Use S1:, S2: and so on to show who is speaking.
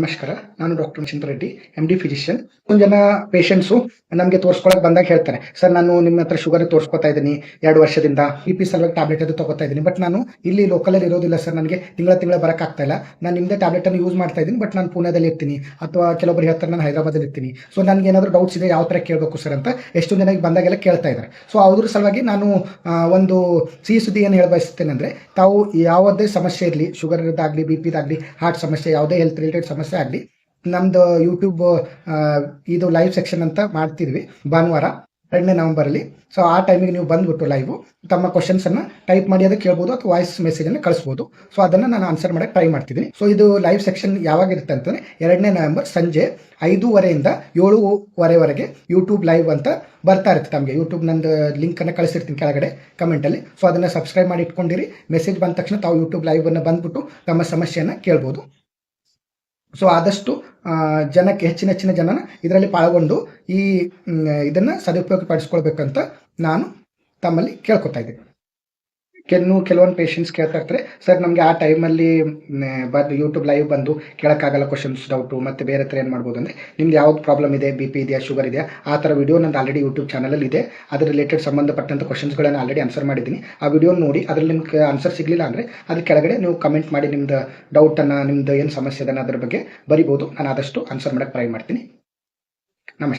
S1: ನಮಸ್ಕಾರ. ನಾನು doctor ನಿಶಿಂತ್ Reddy, MD physician. ಒಂದು ಜನ ಪೇಷಂಟ್ಸು ನಮಗೆ ತೋರಿಸ್ಕೊಳಕ್ಕೆ ಬಂದಾಗ ಹೇಳ್ತಾರೆ, ಸರ್ ನಾನು ನಿಮ್ಮ ಹತ್ರ ಶುಗರ್ ತೋರಿಸ್ಕೊತಾ ಇದ್ದೀನಿ 2 ವರ್ಷದಿಂದ, BP ಸಲುವಾಗಿ ಟ್ಯಾಬ್ಲೆಟ್ ಅದು ತಗೋತಾ ಇದ್ದೀನಿ. ಬಟ್ ನಾನು ಇಲ್ಲಿ ಲೋಕಲಲ್ಲಿ ಇರೋದಿಲ್ಲ ಸರ್, ನನಗೆ ತಿಂಗಳ ಬರೋಕ್ಕಾಗ್ತಾ ಇಲ್ಲ. ನಾನು ನಿಮ್ಮದೇ ಟ್ಯಾಬ್ಲೆಟನ್ನು ಯೂಸ್ ಮಾಡ್ತಾ ಇದ್ದೀನಿ, ಬಟ್ ನಾನು ಪುಣೆದಲ್ಲಿ ಇರ್ತೀನಿ, ಅಥವಾ ಕೆಲವೊಬ್ಬರು ಹೇಳ್ತಾರೆ ನಾನು ಹೈದರಾಬಾದಲ್ಲಿ ಇರ್ತೀನಿ. ಸೊ ನನಗೆ ಏನಾದರೂ ಡೌಟ್ಸ್ ಇದೆ, ಯಾವ ಥರ ಕೇಳಬೇಕು ಸರ್ ಅಂತ ಎಷ್ಟು ಜನಕ್ಕೆ ಬಂದಾಗೆಲ್ಲ ಕೇಳ್ತಾ ಇದ್ದಾರೆ. ಸೊ ಅದ್ರ ಸಲುವಾಗಿ ನಾನು ಒಂದು ಸಿಹಿ ಸುದ್ದಿ ಏನು ಹೇಳ ಬಯಸ್ತೇನೆ ಅಂದರೆ, ತಾವು ಯಾವುದೇ ಸಮಸ್ಯೆ ಇರಲಿ, ಶುಗರ್ ಇರೋದಾಗಲಿ, BP ದಾಗಲಿ, ಹಾರ್ಟ್ ಸಮಸ್ಯೆ, ಯಾವುದೇ ಹೆಲ್ತ್ ರಿಲೇಟೆಡ್ ಸಮಸ್ಯೆ ಆಗಲಿ, ನಮ್ದು ಯೂಟ್ಯೂಬ್ ಇದು ಲೈವ್ ಸೆಕ್ಷನ್ ಅಂತ ಮಾಡ್ತಿದ್ವಿ ಭಾನುವಾರ 2ನೇ ನವೆಂಬರಲ್ಲಿ. ಸೊ ಆ ಟೈಮಿಗೆ ನೀವು ಬಂದ್ಬಿಟ್ಟು ಲೈವು ತಮ್ಮ ಕ್ವಶನ್ಸನ್ನು ಟೈಪ್ ಮಾಡಿ ಅದಕ್ಕೆ ಕೇಳ್ಬೋದು, ಅಥವಾ ವಾಯ್ಸ್ ಮೆಸೇಜನ್ನು ಕಳಿಸ್ಬೋದು. ಸೊ ಅದನ್ನು ನಾನು ಆನ್ಸರ್ ಮಾಡೋಕ್ಕೆ ಟ್ರೈ ಮಾಡ್ತಿದ್ದೀನಿ. ಸೊ ಇದು ಲೈವ್ ಸೆಕ್ಷನ್ ಯಾವಾಗಿರುತ್ತೆ ಅಂತಂದರೆ 2ನೇ ನವೆಂಬರ್ ಸಂಜೆ 5:30 7:15 ಯೂಟ್ಯೂಬ್ ಲೈವ್ ಅಂತ ಬರ್ತಾ ಇರುತ್ತೆ. ತಮಗೆ ಯೂಟ್ಯೂಬ್ ನಂದು ಲಿಂಕನ್ನು ಕಳಿಸಿರ್ತೀನಿ ಕೆಳಗಡೆ ಕಮೆಂಟಲ್ಲಿ. ಸೊ ಅದನ್ನು ಸಬ್ಸ್ಕ್ರೈಬ್ ಮಾಡಿ ಇಟ್ಕೊಂಡಿರಿ. ಮೆಸೇಜ್ ಬಂದ ತಕ್ಷಣ ತಾವು ಯೂಟ್ಯೂಬ್ ಲೈವನ್ನು ಬಂದ್ಬಿಟ್ಟು ತಮ್ಮ ಸಮಸ್ಯೆಯನ್ನು ಕೇಳ್ಬೋದು. ಸೊ ಆದಷ್ಟು ಜನಕ್ಕೆ ಹೆಚ್ಚಿನ ಜನನ ಇದರಲ್ಲಿ ಪಾಲ್ಗೊಂಡು ಈ ಇದನ್ನು ಸದುಪಯೋಗ ಪಡಿಸ್ಕೊಳ್ಬೇಕಂತ ನಾನು ತಮ್ಮಲ್ಲಿ ಕೇಳ್ಕೊತಾ ಇದ್ದೀನಿ. ಕೆಲವೊಂದು ಪೇಷಂಟ್ಸ್ ಕೇಳ್ತಾ ಇರ್ತಾರೆ, ಸರ್ ನಮಗೆ ಆ ಟೈಮಲ್ಲಿ ಬಂದು ಯೂಟ್ಯೂಬ್ ಲೈವ್ ಬಂದು ಕೇಳೋಕ್ಕಾಗಲ್ಲ ಕ್ವಶನ್ಸ್, ಡೌಟು, ಮತ್ತು ಬೇರೆ ಥರ ಏನು ಮಾಡ್ಬೋದು ಅಂದರೆ, ನಿಮ್ದು ಯಾವ್ದು ಪ್ರಾಬ್ಲಮ್ ಇದೆ, BP ಇದೆಯಾ, ಶುಗರ್ ಇದೆಯಾ, ಆ ಥರ ವಿಡಿಯೋ ನಂದು ಆಲ್ರೆಡಿ ಯೂಟ್ಯೂಬ್ ಚಾನಲಲ್ಲಿ ಇದೆ. ಅದ್ರ ರಿಲೇಟೆಡ್ ಸಂಬಂಧಪಟ್ಟಂಥ ಕ್ವಶನ್ಸ್ಗಳನ್ನು ಆಲ್ರೆಡಿ ಆನ್ಸರ್ ಮಾಡಿದ್ದೀನಿ. ಆ ವಿಡಿಯೋ ನೋಡಿ ಅದರಲ್ಲಿ ನಿಮ್ಗೆ ಆನ್ಸರ್ ಸಿಗಲಿಲ್ಲ ಅಂದರೆ ಅದ್ರ ಕೆಳಗಡೆ ನೀವು ಕಮೆಂಟ್ ಮಾಡಿ ನಿಮ್ದು ಡೌಟನ್ನು, ನಿಮ್ದು ಏನು ಸಮಸ್ಯೆ ಇದೆ ಅದ್ರ ಬಗ್ಗೆ ಬರಿಬೋದು. ನಾನು ಆದಷ್ಟು ಆನ್ಸರ್ ಮಾಡೋಕ್ಕೆ ಟ್ರೈ ಮಾಡ್ತೀನಿ.